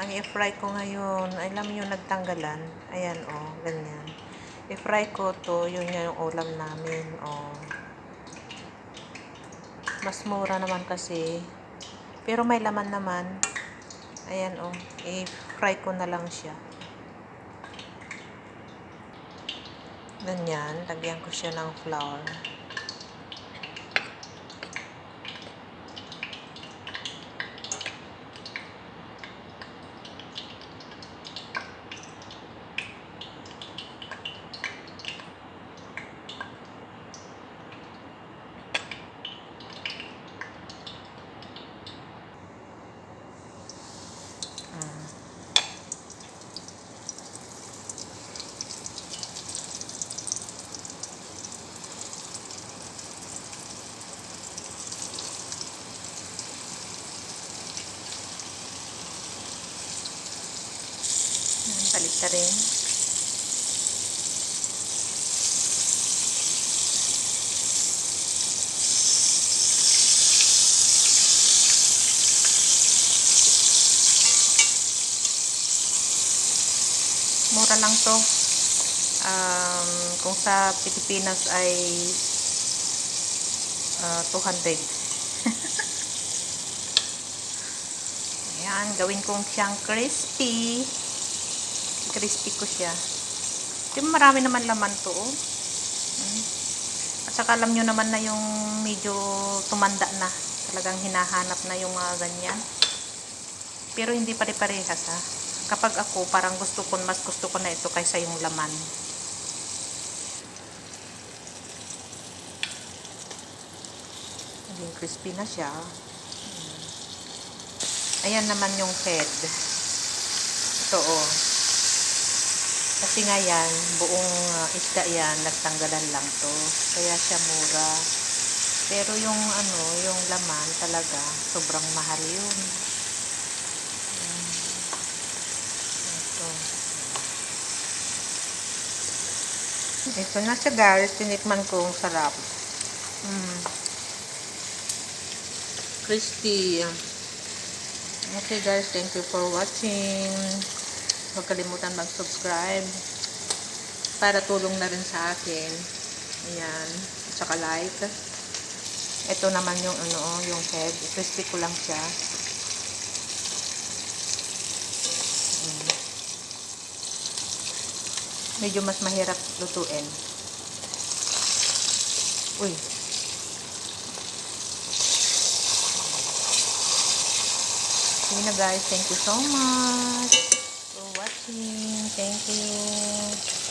ang i-fry ko ngayon, alam niyo nagtanggalan. Ayan, oh, ganyan. I-fry ko to, yun yung ulam namin, oh. Mas mura naman kasi. Pero may laman naman. Ayan, oh. I-fry ko na lang siya. Ganyan. Lagyan ko siya ng flour. Palit ka rin. Mura lang to. Kung sa Pilipinas ay 200. Ayan, gawin kong siyang crispy. Crispy ko siya. Di ba marami naman laman to, oh. At saka alam nyo naman na yung medyo tumanda na. Talagang hinahanap na yung mga ganyan. Pero hindi pare-parehas, ha. Kapag ako, parang mas gusto ko na ito kaysa yung laman. Naging crispy na siya. Ayan naman yung head. Ito, oh. Kasi nga yan, buong isda yan, nagtanggalan lang to. Kaya siya mura. Pero yung ano, yung laman talaga, sobrang mahal yun. Ito na siya guys, tinikman ko, sarap. Crispy. Okay guys, thank you for watching. Huwag kalimutan mag-subscribe para tulong na rin sa akin. Ayan, at saka like. Ito naman yung ano, yung head. Crispy ko lang siya. Medyo mas mahirap lutuin. Uy. Sige na guys, thank you so much for watching. Thank you.